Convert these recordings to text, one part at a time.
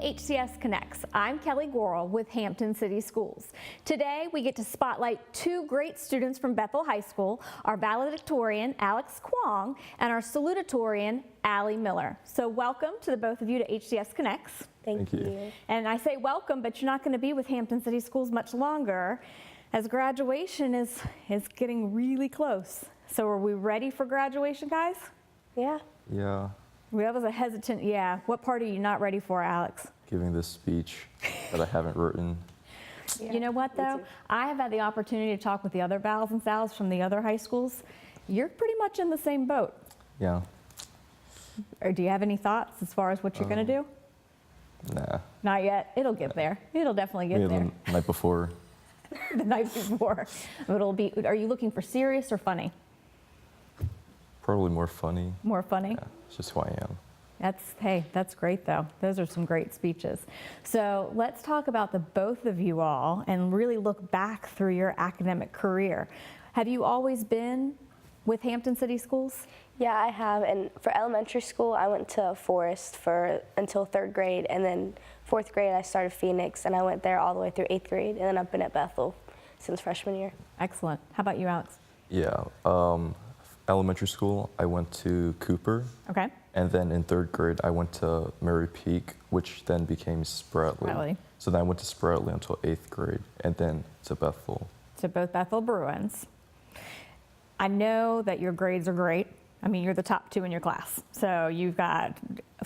HCS Connects. I'm Kelly Gorel with Hampton City Schools. Today we get to spotlight two great students from Bethel High School, our valedictorian Alex Kwong and our salutatorian Allyson Miller. So welcome to the both of you to HCS Connects. Thank you. And I say welcome, but you're not going to be with Hampton City Schools much longer as graduation is getting really close. So are we ready for graduation, guys? Yeah. Yeah. That was a hesitant yeah. What part are you not ready for, Alex? Giving this speech that I haven't written. Yeah, you know what, though? I have had the opportunity to talk with the other Vals and Sals from the other high schools. You're pretty much in the same boat. Yeah. Or do you have any thoughts as far as what you're going to do? Nah. Not yet. It'll get there. It'll definitely get there. The night before. The night before. It'll be. Are you looking for serious or funny? Probably more funny. More funny? Yeah, it's just who I am. That's great though. Those are some great speeches. So let's talk about the both of you all and really look back through your academic career. Have you always been with Hampton City Schools? Yeah, I have. And for elementary school, I went to Forest until 3rd grade, and then 4th grade I started Phoenix, and I went there all the way through 8th grade, and then I've been at Bethel since freshman year. Excellent. How about you, Alex? Yeah. Elementary school, I went to Cooper. Okay. And then in 3rd grade, I went to Mary Peak, which then became Spratly. So then I went to Spratly until 8th grade, and then to Bethel. To both Bethel Bruins. I know that your grades are great. I mean, you're the top 2 in your class, so you've got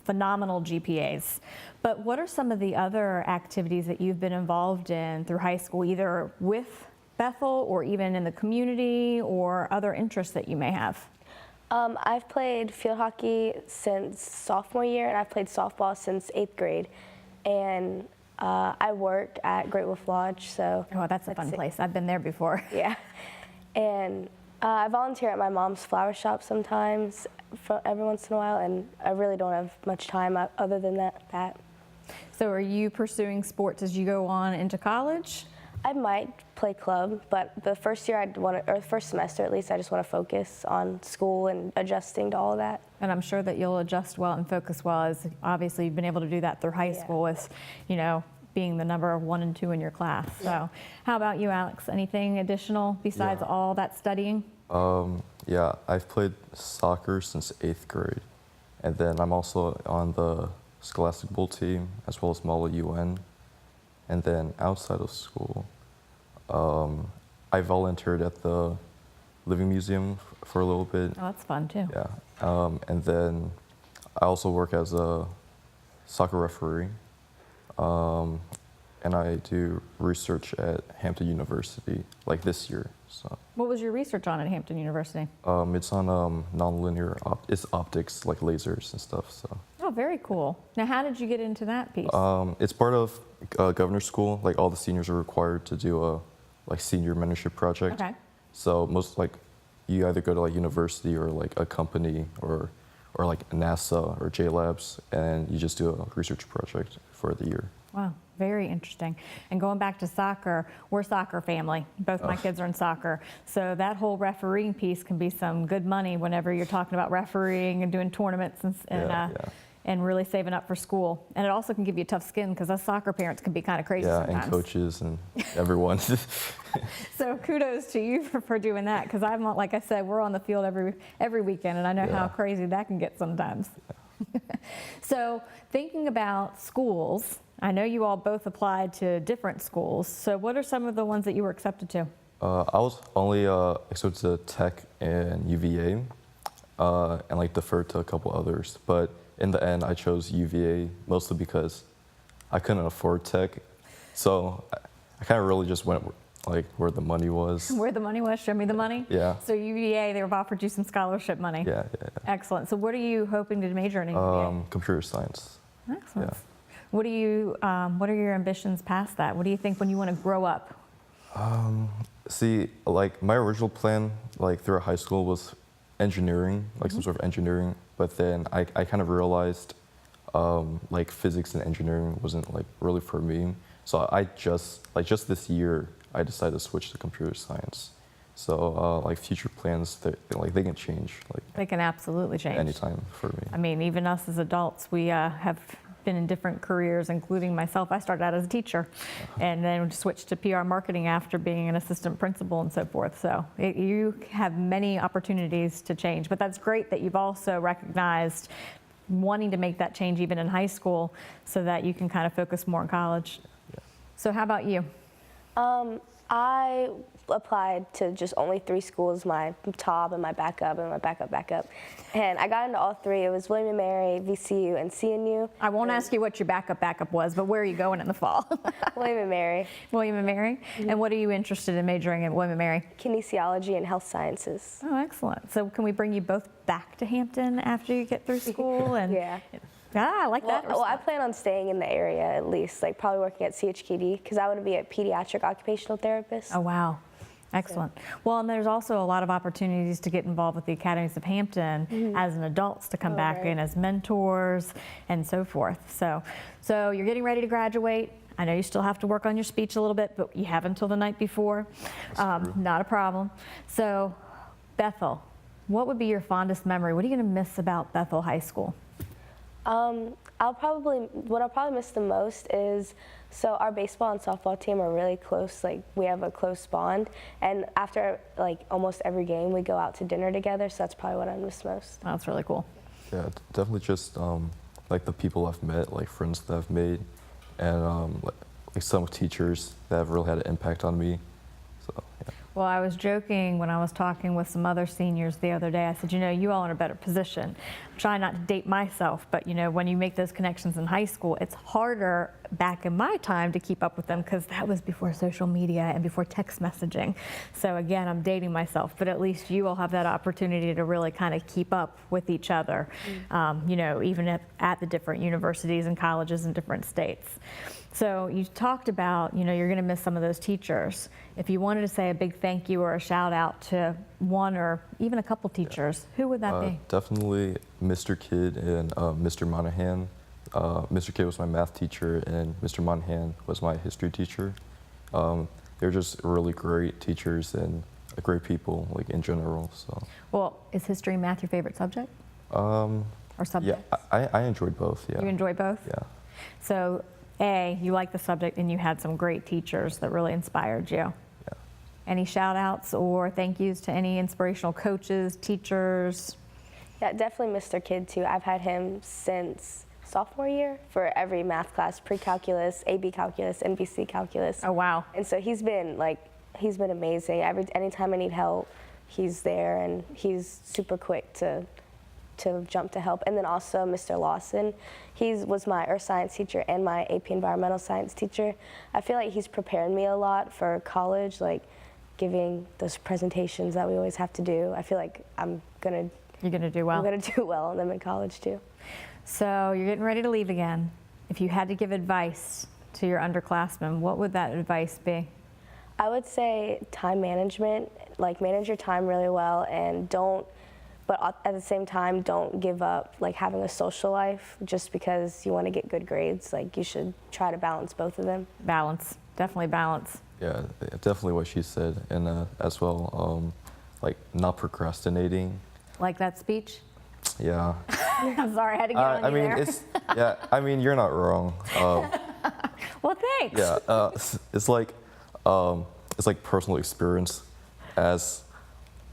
phenomenal GPAs. But what are some of the other activities that you've been involved in through high school, either with Bethel or even in the community, or other interests that you may have? I've played field hockey since sophomore year, and I've played softball since 8th grade. And I work at Great Wolf Lodge, so. Oh, that's a fun place. I've been there before. Yeah. And I volunteer at my mom's flower shop sometimes, every once in a while, and I really don't have much time other than that. So are you pursuing sports as you go on into college? I might play club, but the first year or first semester at least, I just want to focus on school and adjusting to all of that. And I'm sure that you'll adjust well and focus well, as obviously you've been able to do that through high school with, being the number 1 and 2 in your class. So how about you, Alex? Anything additional besides all that studying? Yeah, I've played soccer since 8th grade. And then I'm also on the Scholastic Bowl team as well as Model UN. And then outside of school, I volunteered at the Living Museum for a little bit. Oh, that's fun too. Yeah. And then I also work as a soccer referee. And I do research at Hampton University, like this year. So. What was your research on at Hampton University? It's on nonlinear, it's optics, like lasers and stuff. So. Oh, very cool. Now, how did you get into that piece? It's part of governor's school. Like all the seniors are required to do a senior mentorship project. Okay. So you either go to university or a company or NASA or J Labs, and you just do a research project for the year. Wow, very interesting. And going back to soccer, we're a soccer family. Both my kids are in soccer. So that whole refereeing piece can be some good money whenever you're talking about refereeing and doing tournaments and really saving up for school. And it also can give you a tough skin because us soccer parents can be kind of crazy sometimes. And coaches and everyone. So kudos to you for doing that, because I'm, like I said, we're on the field every weekend, and I know how crazy that can get sometimes. So thinking about schools, I know you all both applied to different schools. So what are some of the ones that you were accepted to? I was only accepted to Tech and UVA, and deferred to a couple others. But in the end, I chose UVA mostly because I couldn't afford Tech. So I kind of really just went where the money was. Where the money was? Show me the money? Yeah. So UVA, they've offered you some scholarship money. Yeah. Excellent. So what are you hoping to major in UVA? Computer science. Excellent. Yeah. What are your ambitions past that? What do you think when you want to grow up? See, my original plan, throughout high school was engineering, some sort of engineering. But then I kind of realized, physics and engineering wasn't really for me. So I just this year, I decided to switch to computer science. So future plans, they can change. They can absolutely change. Anytime for me. I mean, even us as adults, we have been in different careers, including myself. I started out as a teacher and then switched to PR marketing after being an assistant principal and so forth. So you have many opportunities to change, but that's great that you've also recognized wanting to make that change even in high school so that you can kind of focus more in college. Yeah. So how about you? I applied to just only 3 schools, my top and my backup and my backup. And I got into all 3. It was William & Mary, VCU, and CNU. I won't ask you what your backup was, but where are you going in the fall? William & Mary. William & Mary? And what are you interested in majoring in William & Mary? Kinesiology and health sciences. Oh, excellent. So can we bring you both back to Hampton after you get through school? And Yeah. I like that. Well, I plan on staying in the area at least, like probably working at CHKD, because I want to be a pediatric occupational therapist. Oh, wow. Excellent. Well, and there's also a lot of opportunities to get involved with the Academies of Hampton as an adults to come back in as mentors and so forth. So you're getting ready to graduate. I know you still have to work on your speech a little bit, but you have until the night before. Not a problem. So Bethel, what would be your fondest memory? What are you going to miss about Bethel High School? What I'll probably miss the most is, so our baseball and softball team are really close. Like, we have a close bond, and after like almost every game, we go out to dinner together. So that's probably what I miss most. Oh, that's really cool. Yeah, definitely just like the people I've met, like friends that I've made, and like some teachers that have really had an impact on me. So yeah. Well, I was joking when I was talking with some other seniors the other day. I said, you know, you all are in a better position. I'm trying not to date myself, but you know, when you make those connections in high school, it's harder back in my time to keep up with them because that was before social media and before text messaging. So again, I'm dating myself, but at least you all have that opportunity to really kind of keep up with each other, you know, even at the different universities and colleges in different states. So you talked about, you know, you're going to miss some of those teachers. If you wanted to say a big thank you or a shout out to one or even a couple teachers, who would that be? Definitely Mr. Kidd and Mr. Monahan. Mr. Kidd was my math teacher and Mr. Monahan was my history teacher. They're just really great teachers and great people, like in general. So. Well, is history and math your favorite subject? Or subjects? Yeah, I enjoyed both. Yeah. You enjoy both? Yeah. So, you like the subject and you had some great teachers that really inspired you. Yeah. Any shout outs or thank yous to any inspirational coaches, teachers? Yeah, definitely Mr. Kidd too. I've had him since sophomore year for every math class, pre-calculus, AB calculus, NBC calculus. Oh, wow. And so he's been amazing. Anytime I need help, he's there, and he's super quick to jump to help. And then also Mr. Lawson, he was my earth science teacher and my AP environmental science teacher. I feel like he's prepared me a lot for college, like giving those presentations that we always have to do. I feel like You're gonna do well. I'm gonna do well on them in college too. So you're getting ready to leave again. If you had to give advice to your underclassmen, what would that advice be? I would say time management, like manage your time really well, and but at the same time, don't give up like having a social life just because you want to get good grades. Like, you should try to balance both of them. Balance, definitely balance. Yeah, definitely what she said, and as well, like not procrastinating. Like that speech? Yeah. I'm sorry, I had to get on you there. I mean, you're not wrong. Well, thanks. Yeah, it's like personal experience as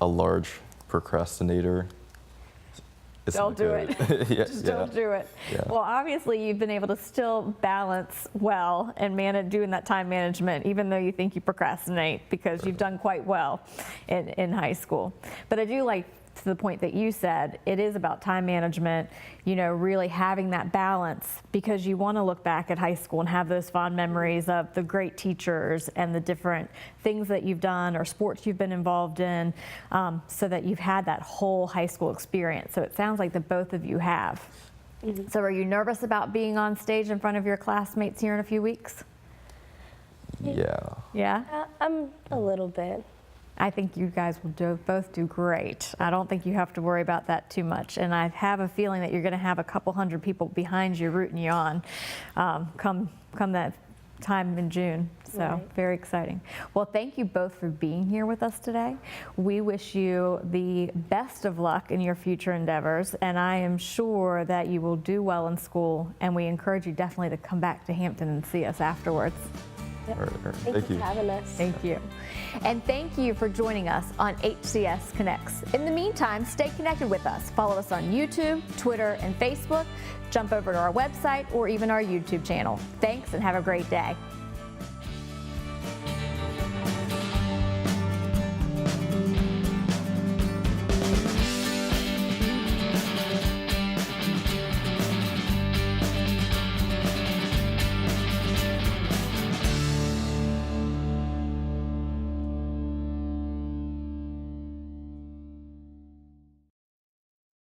a large procrastinator. It's Don't do good. it. Yeah, Just don't do it. Yeah. Well, obviously you've been able to still balance well and manage doing that time management, even though you think you procrastinate, because you've done quite well in high school. But I do like, to the point that you said, it is about time management, you know, really having that balance, because you want to look back at high school and have those fond memories of the great teachers and the different things that you've done or sports you've been involved in, so that you've had that whole high school experience. So it sounds like the both of you have. Mm-hmm. So are you nervous about being on stage in front of your classmates here in a few weeks? Yeah. Yeah? I'm a little bit. I think you guys will both do great. I don't think you have to worry about that too much. And I have a feeling that you're going to have a couple hundred people behind you rooting you on come that time in June. So Right. very exciting. Well, thank you both for being here with us today. We wish you the best of luck in your future endeavors, and I am sure that you will do well in school, and we encourage you definitely to come back to Hampton and see us afterwards. Yep. All right. Thank you for having us. Thank you. And thank you for joining us on HCS Connects. In the meantime, stay connected with us. Follow us on YouTube, Twitter, and Facebook. Jump over to our website or even our YouTube channel. Thanks and have a great day.